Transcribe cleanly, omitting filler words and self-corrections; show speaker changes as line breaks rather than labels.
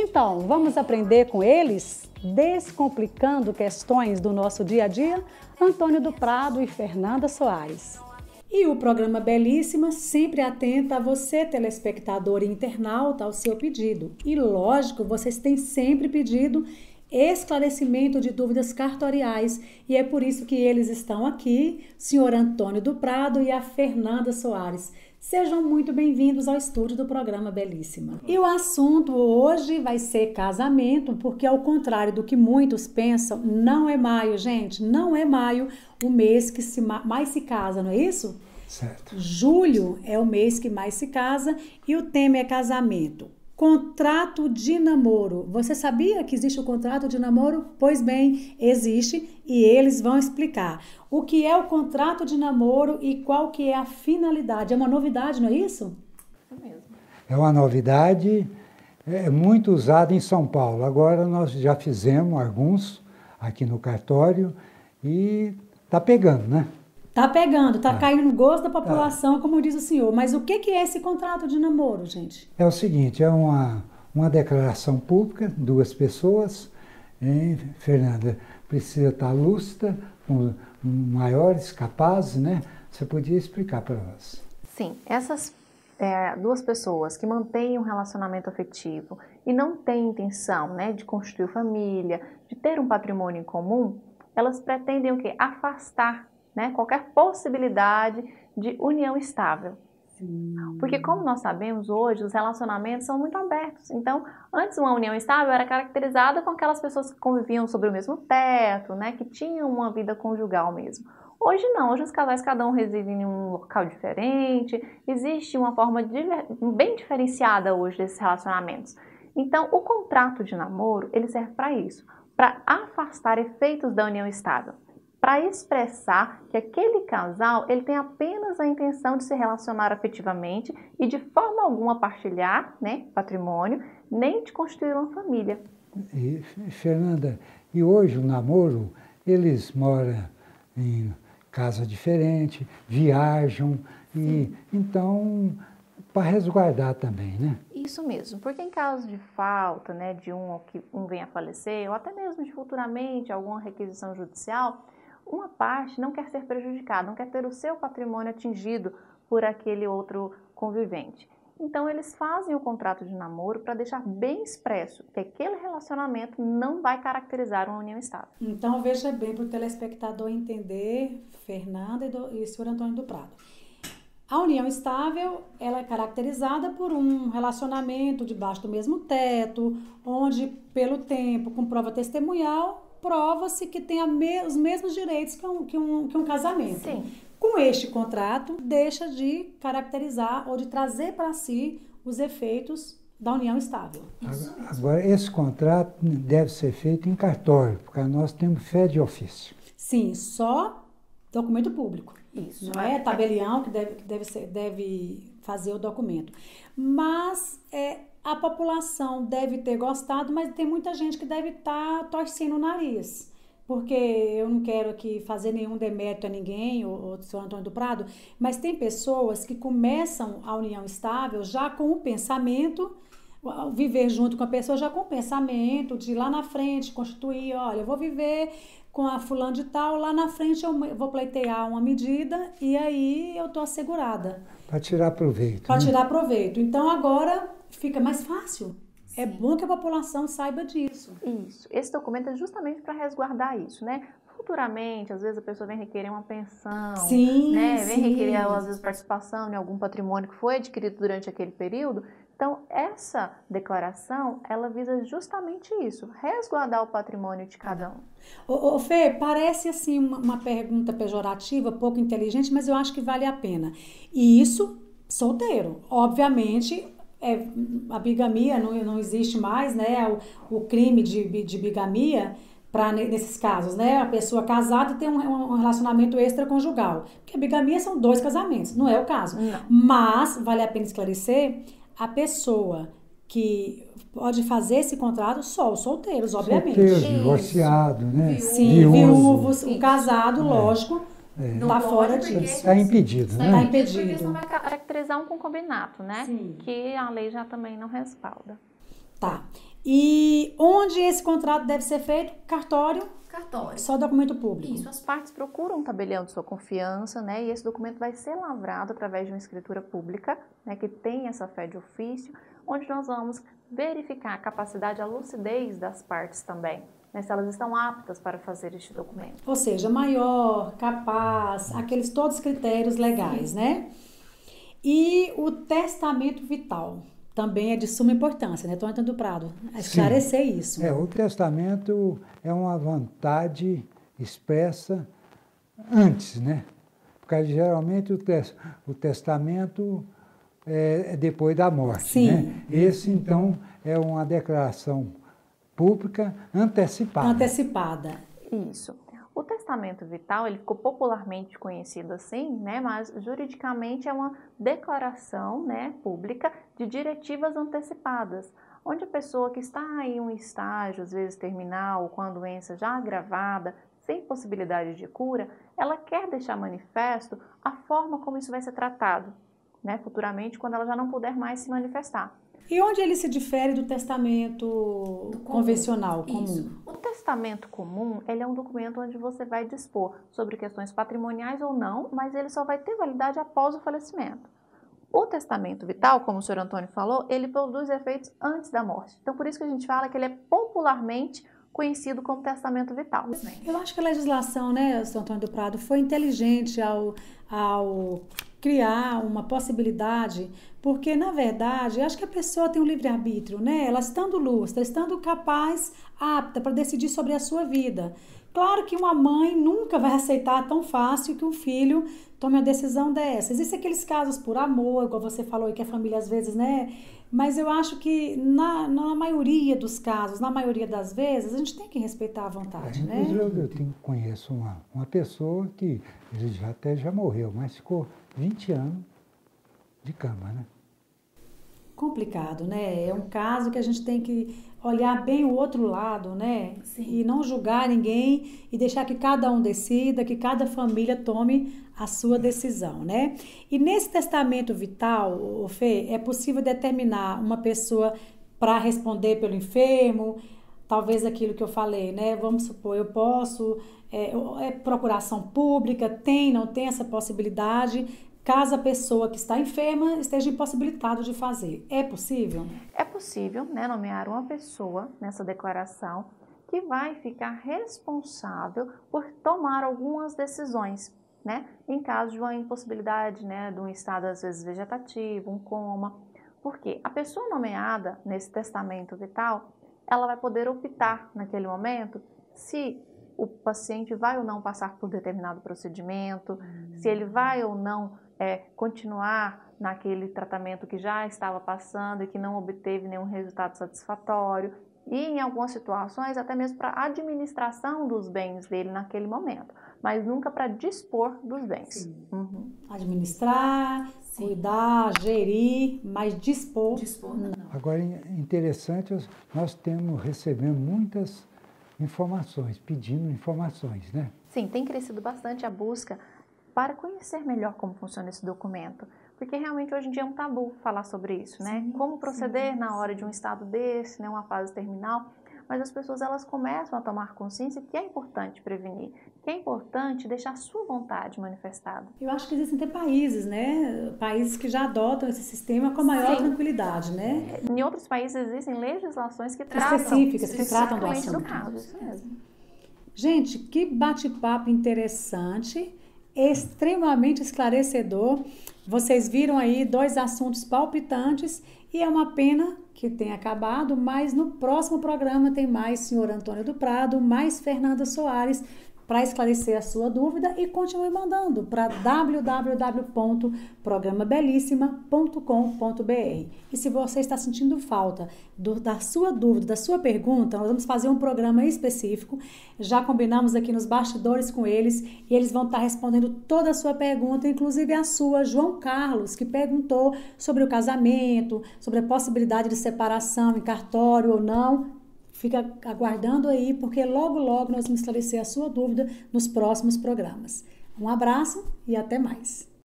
Então, vamos aprender com eles, descomplicando questões do nosso dia a dia? Antônio do Prado e Fernanda Soares. E o programa Belíssima sempre atenta a você, telespectador e internauta, ao seu pedido. E lógico, vocês têm sempre pedido esclarecimento de dúvidas cartoriais e é por isso que eles estão aqui, senhor Antônio do Prado e a Fernanda Soares. Sejam muito bem-vindos ao estúdio do programa Belíssima. E o assunto hoje vai ser casamento, porque ao contrário do que muitos pensam, não é maio, gente, não é maio o mês que mais se casa, não é isso?
Certo.
Julho é o mês que mais se casa e o tema é casamento. Contrato de namoro. Você sabia que existe o contrato de namoro? Pois bem, existe e eles vão explicar o que é o contrato de namoro e qual que é a finalidade. É uma novidade, não é isso?
Isso mesmo.
É uma novidade, é muito usada em São Paulo. Agora nós já fizemos alguns aqui no cartório e está pegando, né?
Tá pegando, tá caindo no gosto da população, como diz o senhor. Mas o que é esse contrato de namoro, gente?
É o seguinte, é uma declaração pública, duas pessoas, hein, Fernanda? Precisa estar lúcida, com maiores, capazes, né? Você podia explicar para nós.
Sim, essas duas pessoas que mantêm um relacionamento afetivo e não têm intenção, né, de constituir família, de ter um patrimônio em comum, elas pretendem o quê? Afastar, né, qualquer possibilidade de união estável.
Sim.
Porque como nós sabemos hoje, os relacionamentos são muito abertos. Então, antes uma união estável era caracterizada com aquelas pessoas que conviviam sobre o mesmo teto, né, que tinham uma vida conjugal mesmo. Hoje não, hoje os casais cada um reside em um local diferente, existe uma forma bem diferenciada hoje desses relacionamentos. Então, o contrato de namoro, ele serve para isso, para afastar efeitos da união estável, para expressar que aquele casal ele tem apenas a intenção de se relacionar afetivamente e de forma alguma partilhar, né, patrimônio, nem de constituir uma família.
E, Fernanda, e hoje o namoro, eles moram em casa diferente, viajam, e então para resguardar também, né?
Isso mesmo, porque em caso de falta, né, de que um venha a falecer, ou até mesmo de futuramente alguma requisição judicial, uma parte não quer ser prejudicada, não quer ter o seu patrimônio atingido por aquele outro convivente. Então, eles fazem o contrato de namoro para deixar bem expresso que aquele relacionamento não vai caracterizar uma união estável.
Então, veja bem para o telespectador entender, Fernanda e o senhor Antônio do Prado. A união estável, ela é caracterizada por um relacionamento debaixo do mesmo teto, onde, pelo tempo, com prova testemunhal, prova-se que tem os mesmos direitos que um casamento.
Sim.
Com este contrato, deixa de caracterizar ou de trazer para si os efeitos da união estável.
Agora, esse contrato deve ser feito em cartório, porque nós temos fé de ofício.
Sim, só documento público.
Isso.
Não é tabelião que deve fazer o documento. Mas a população deve ter gostado, mas tem muita gente que deve estar torcendo o nariz. Porque eu não quero aqui fazer nenhum demérito a ninguém, o senhor Antônio do Prado, mas tem pessoas que começam a união estável já com o pensamento, viver junto com a pessoa já com o pensamento de lá na frente constituir, olha, eu vou viver com a fulana de tal, lá na frente eu vou pleitear uma medida e aí eu estou assegurada.
Para tirar proveito.
Para
né?
tirar proveito. Então agora fica mais fácil. Sim. É bom que a população saiba disso.
Isso. Esse documento é justamente para resguardar isso, né? Futuramente, às vezes a pessoa vem requerer uma pensão,
sim,
né? Vem
sim.
requerer, às vezes, participação em algum patrimônio que foi adquirido durante aquele período. Então, essa declaração, ela visa justamente isso, resguardar o patrimônio de cada um.
Ô Fê, parece assim uma pergunta pejorativa, pouco inteligente, mas eu acho que vale a pena. E isso, solteiro. Obviamente, a bigamia não existe mais, né? O crime de bigamia, nesses casos, né? A pessoa casada tem um relacionamento extraconjugal. Porque a bigamia são 2 casamentos, não é o caso.
Não.
Mas, vale a pena esclarecer, a pessoa que pode fazer esse contrato só os solteiros, obviamente.
Solteiro, divorciado, né?
Sim, viúvos, o casado, lógico, está fora disso.
Está impedido, né?
Está impedido.
Porque isso não vai caracterizar um concubinato, né?
Sim.
Que a lei já também não respalda.
Tá. E onde esse contrato deve ser feito? Cartório?
Cartório.
Só documento público.
Isso, as partes procuram um tabelião de sua confiança, né? E esse documento vai ser lavrado através de uma escritura pública, né? Que tem essa fé de ofício, onde nós vamos verificar a capacidade, a lucidez das partes também, né? Se elas estão aptas para fazer este documento.
Ou seja, maior, capaz, aqueles todos os critérios legais, né? E o testamento vital também é de suma importância, né? Estou entrando do Prado, a esclarecer isso.
O testamento é uma vontade expressa antes, né? Porque geralmente o testamento é depois da morte,
Sim.
né? Esse, então, é uma declaração pública antecipada.
Antecipada.
Isso. O testamento vital, ele ficou popularmente conhecido assim, né, mas juridicamente é uma declaração, né, pública de diretivas antecipadas, onde a pessoa que está em um estágio, às vezes terminal, ou com a doença já agravada, sem possibilidade de cura, ela quer deixar manifesto a forma como isso vai ser tratado, né, futuramente, quando ela já não puder mais se manifestar.
E onde ele se difere do testamento convencional, comum?
Isso. O testamento comum, ele é um documento onde você vai dispor sobre questões patrimoniais ou não, mas ele só vai ter validade após o falecimento. O testamento vital, como o senhor Antônio falou, ele produz efeitos antes da morte. Então, por isso que a gente fala que ele é popularmente conhecido como testamento vital.
Eu acho que a legislação, né, Sr. Antônio do Prado, foi inteligente ao criar uma possibilidade, porque, na verdade, eu acho que a pessoa tem um livre-arbítrio, né? Ela estando lúcida, estando capaz, apta para decidir sobre a sua vida. Claro que uma mãe nunca vai aceitar tão fácil que um filho tome uma decisão dessa. Existem aqueles casos por amor, igual você falou, que a família às vezes, né? Mas eu acho que na maioria dos casos, na maioria das vezes, a gente tem que respeitar a vontade, né?
Eu conheço uma pessoa que ele até já morreu, mas ficou 20 anos de cama, né?
Complicado, né? É um caso que a gente tem que olhar bem o outro lado, né?
Sim.
E não julgar ninguém e deixar que cada um decida, que cada família tome a sua decisão, né? E nesse testamento vital, Fê, é possível determinar uma pessoa para responder pelo enfermo, talvez aquilo que eu falei, né? Vamos supor, eu posso, procuração pública, não tem essa possibilidade, caso a pessoa que está enferma esteja impossibilitada de fazer. É possível?
É possível, né, nomear uma pessoa nessa declaração que vai ficar responsável por tomar algumas decisões, né, em caso de uma impossibilidade, né, de um estado às vezes vegetativo, um coma. Porque a pessoa nomeada nesse testamento vital, ela vai poder optar naquele momento se o paciente vai ou não passar por determinado procedimento, se ele vai ou não continuar naquele tratamento que já estava passando e que não obteve nenhum resultado satisfatório, e em algumas situações até mesmo para a administração dos bens dele naquele momento, mas nunca para dispor dos bens.
Uhum. Administrar, sim, cuidar, gerir, mas dispor não.
Agora, interessante, nós recebendo muitas informações, pedindo informações, né?
Sim, tem crescido bastante a busca para conhecer melhor como funciona esse documento, porque realmente hoje em dia é um tabu falar sobre isso, né? Sim, como proceder na hora de um estado desse, né, uma fase terminal, mas as pessoas elas começam a tomar consciência que é importante prevenir, que é importante deixar a sua vontade manifestada.
Eu acho que existem até países, né? Países que já adotam esse sistema com a maior tranquilidade, né?
Em outros países existem legislações que tratam
específicas, que tratam do
assunto.
assunto.
Isso mesmo.
Gente, que bate-papo interessante, extremamente esclarecedor. Vocês viram aí 2 assuntos palpitantes e é uma pena que tenha acabado, mas no próximo programa tem mais senhor Antônio do Prado, mais Fernanda Soares, para esclarecer a sua dúvida, e continue mandando para www.programabelissima.com.br. E se você está sentindo falta da sua dúvida, da sua pergunta, nós vamos fazer um programa específico. Já combinamos aqui nos bastidores com eles e eles vão estar respondendo toda a sua pergunta, inclusive a sua, João Carlos, que perguntou sobre o casamento, sobre a possibilidade de separação em cartório ou não. Fica aguardando aí, porque logo, logo nós vamos esclarecer a sua dúvida nos próximos programas. Um abraço e até mais.